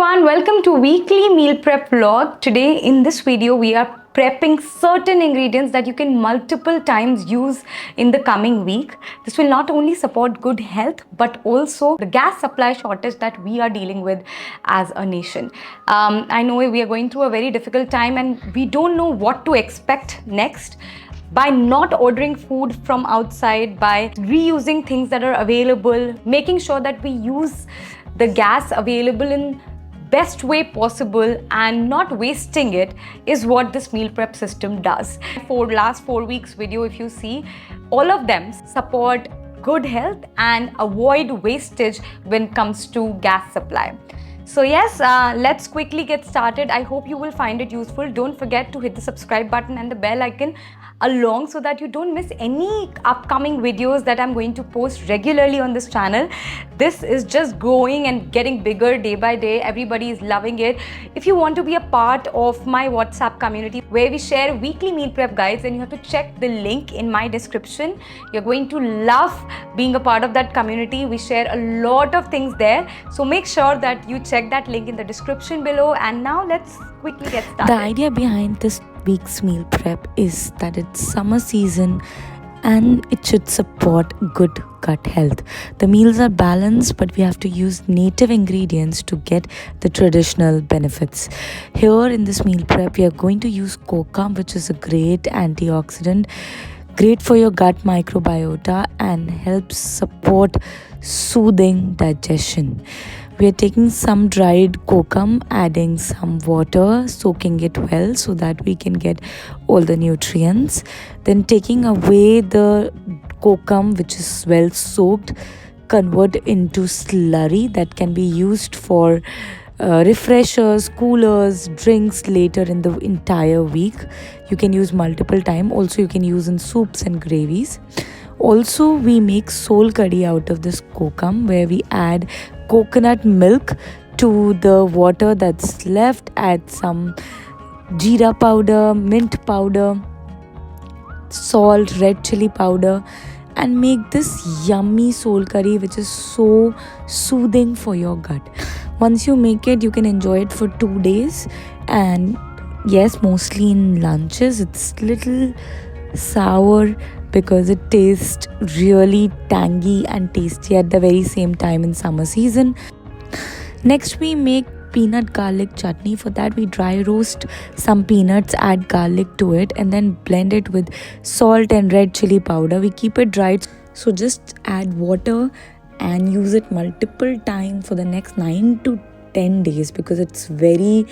everyone, welcome to weekly meal prep vlog. Today in this video we are prepping certain ingredients that you can multiple times use in the coming week. This will not only support good health but also the gas supply shortage that we are dealing with as a nation. I know we are going through a very difficult time and we don't know what to expect next. By not ordering food from outside, by reusing things that are available, making sure that we use the gas available in best way possible and not wasting it is what this meal prep system does. For last 4 weeks video, if you see, all of them support good health and avoid wastage when it comes to gas supply. So yes, let's quickly get started. I hope you will find it useful. Don't forget to hit the subscribe button and the bell icon along so that you don't miss any upcoming videos that I'm going to post regularly on this channel. This is just growing and getting bigger day by day. Everybody is loving it. If you want to be a part of my WhatsApp community where we share weekly meal prep guides, then you have to check the link in my description. You're going to love being a part of that community. We share a lot of things there. So make sure that you check that link in the description below. And now let's quickly get started. The idea behind this week's meal prep is that it's summer season and it should support good gut health. The meals are balanced, but we have to use native ingredients to get the traditional benefits. Here in this meal prep, we are going to use Kokum, which is a great antioxidant, great for your gut microbiota and helps support soothing digestion. We are taking some dried kokum, adding some water, soaking it well so that we can get all the nutrients. Then taking away the kokum, which is well soaked, convert into slurry that can be used for refreshers, coolers, drinks later in the entire week. You can use multiple times. Also, you can use in soups and gravies. Also, we make soul curry out of this kokum, where we add coconut milk to the water that's left, add some jeera powder, mint powder, salt, red chili powder, and make this yummy soul curry, which is so soothing for your gut. Once you make it, you can enjoy it for 2 days. And yes, mostly in lunches. It's little sour because it tastes really tangy and tasty at the very same time in summer season. Next, we make peanut garlic chutney. For that, we dry roast some peanuts, add garlic to it, and then blend it with salt and red chili powder. We keep it dried, so just add water and use it multiple times for the next 9 to 10 days because it's very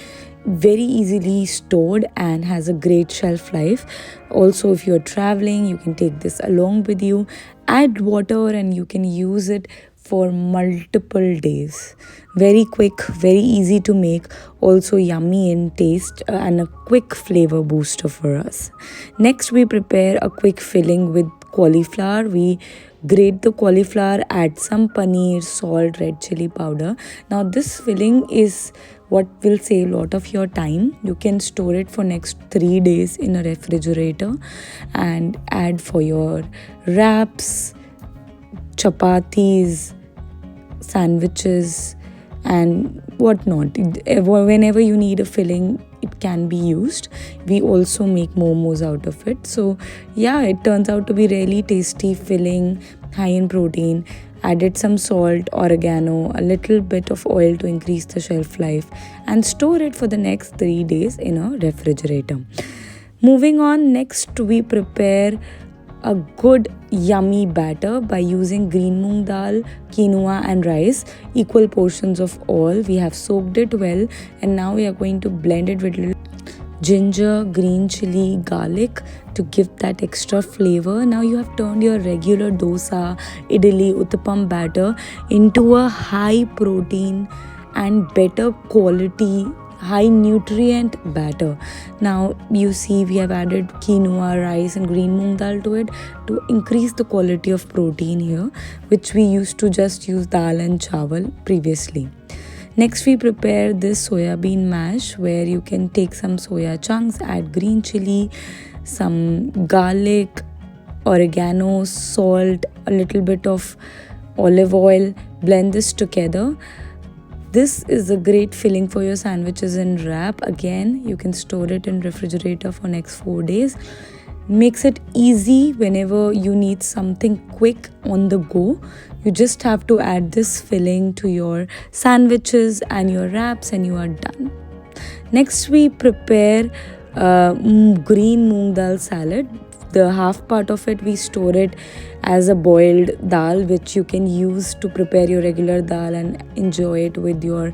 easily stored and has a great shelf life. Also, if you're traveling, you can take this along with you, add water, and you can use it for multiple days. Very quick, very easy to make, also yummy in taste and a quick flavor booster for us. Next, we prepare a quick filling with cauliflower. We grate the cauliflower, add some paneer, salt, red chili powder. Now this filling is what will save a lot of your time. You can store it for next 3 days in a refrigerator and add for your wraps, chapatis, sandwiches and whatnot. Whenever you need a filling, it can be used. We also make momos out of it. So yeah, it turns out to be really tasty filling, high in protein. Added some salt, oregano, a little bit of oil to increase the shelf life, and store it for the next 3 days in a refrigerator. Moving on, next we prepare a good yummy batter by using green moong dal, quinoa and rice, equal portions of all. We have soaked it well, and now we are going to blend it with little ginger, green chili, garlic to give that extra flavor. Now you have turned your regular dosa, idli, uttapam batter into a high protein and better quality, high nutrient batter. Now you see we have added quinoa, rice and green moong dal to it to increase the quality of protein here, which we used to just use dal and chawal previously. Next, we prepare this soya bean mash, where you can take some soya chunks, add green chili, some garlic, oregano, salt, a little bit of olive oil, blend this together. This is a great filling for your sandwiches and wrap. Again, you can store it in refrigerator for next 4 days. Makes it easy whenever you need something quick on the go. You just have to add this filling to your sandwiches and your wraps and you are done. Next, we prepare green moong dal salad. The half part of it we store it as a boiled dal, which you can use to prepare your regular dal and enjoy it with your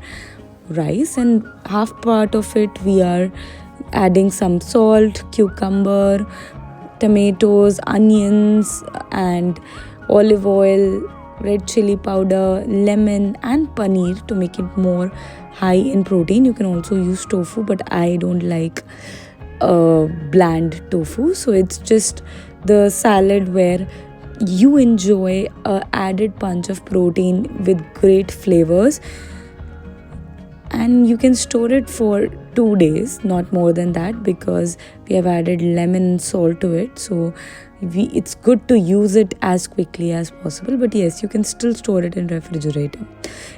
rice, and half part of it we are adding some salt, cucumber, tomatoes, onions, and olive oil, red chili powder, lemon, and paneer to make it more high in protein. You can also use tofu, but I don't like bland tofu, so it's just the salad where you enjoy a added punch of protein with great flavors. And you can store it for 2 days, not more than that, because we have added lemon and salt to it, so it's good to use it as quickly as possible. But yes, you can still store it in refrigerator.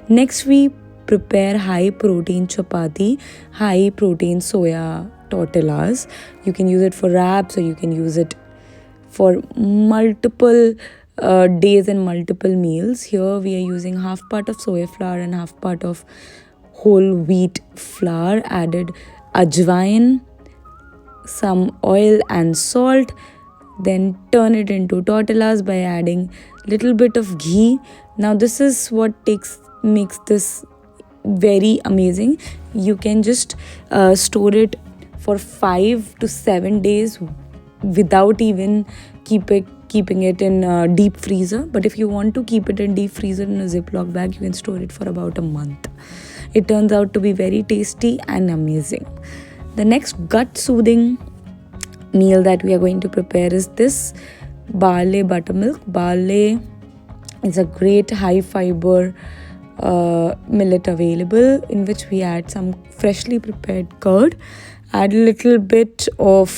Next, we prepare high protein chapati, high protein soya tortillas. You can use it for wraps, or you can use it for multiple days and multiple meals. Here we are using half part of soya flour and half part of whole wheat flour, added ajwain, some oil and salt, then turn it into tortillas by adding little bit of ghee. Now this is what makes this very amazing. You can just store it for 5 to 7 days without even keeping it in deep freezer. But if you want to keep it in deep freezer in a Ziploc bag, you can store it for about a month. It turns out to be very tasty and amazing. The next gut soothing meal that we are going to prepare is this barley buttermilk. Barley is a great high fiber millet available, in which we add some freshly prepared curd. Add a little bit of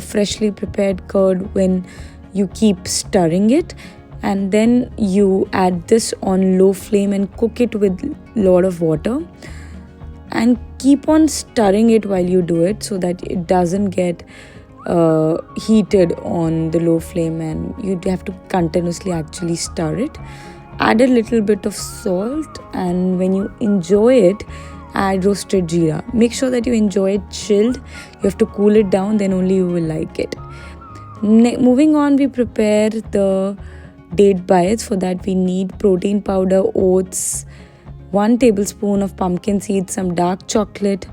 freshly prepared curd when you keep stirring it, and then you add this on low flame and cook it with a lot of water, and keep on stirring it while you do it so that it doesn't get heated on the low flame, and you have to continuously actually stir it. Add a little bit of salt, and when you enjoy it, add roasted jeera. Make sure that you enjoy it chilled. You have to cool it down, then only you will like it. Moving on, we prepare the date bites. For that we need protein powder, oats, 1 tablespoon of pumpkin seeds, some dark chocolate,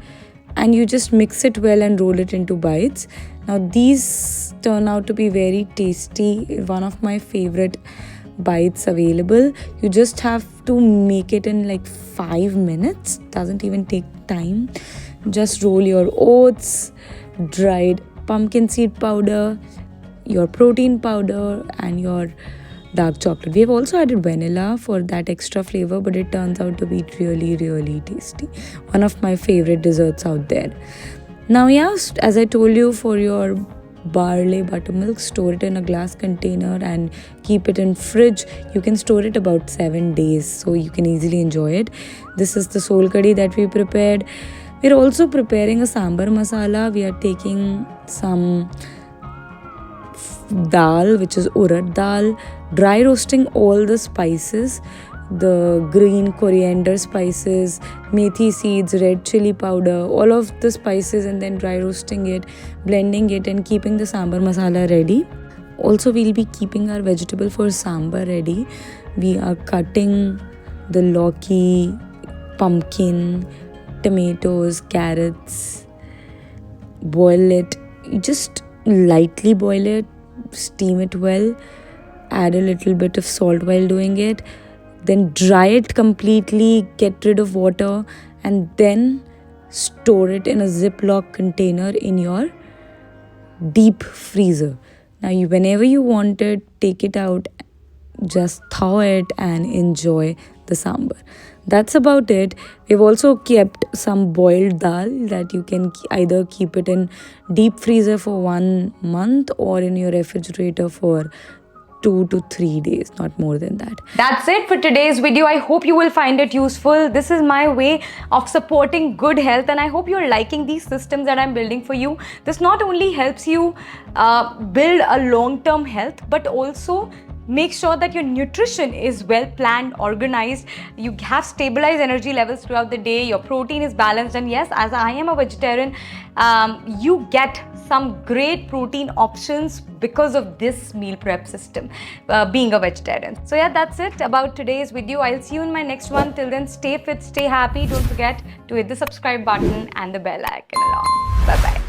and you just mix it well and roll it into bites. Now these turn out to be very tasty, one of my favorite bites available. You just have to make it in like 5 minutes, doesn't even take time. Just roll your oats, dried pumpkin seed powder, your protein powder, and your dark chocolate. We have also added vanilla for that extra flavor, but it turns out to be really tasty. One of my favorite desserts out there. Now yes, as I told you, for your barley buttermilk, store it in a glass container and keep it in fridge. You can store it about 7 days, so you can easily enjoy it. This is the sol curry that we prepared. We're also preparing a sambar masala. We are taking some dal, which is urad dal, dry roasting all the spices, the green coriander spices, methi seeds, red chili powder, all of the spices, and then dry roasting it, blending it, and keeping the sambar masala ready. Also, we'll be keeping our vegetable for sambar ready. We are cutting the lauki, pumpkin, tomatoes, carrots. Boil it. You just lightly boil it, steam it well, add a little bit of salt while doing it, then dry it completely, get rid of water, and then store it in a Ziploc container in your deep freezer. Now whenever you want it, take it out, just thaw it and enjoy the sambar. That's about it. We've also kept some boiled dal that you can either keep it in deep freezer for 1 month or in your refrigerator for 2 to 3 days, not more than that. That's it for today's video. I hope you will find it useful. This is my way of supporting good health, and I hope you're liking these systems that I'm building for you. This not only helps you build a long-term health, but also make sure that your nutrition is well planned, organized, you have stabilized energy levels throughout the day, your protein is balanced, and yes, as I am a vegetarian, you get some great protein options because of this meal prep system, being a vegetarian. So yeah, that's it about today's video. I'll see you in my next one. Till then, stay fit, stay happy. Don't forget to hit the subscribe button and the bell icon along. Bye bye.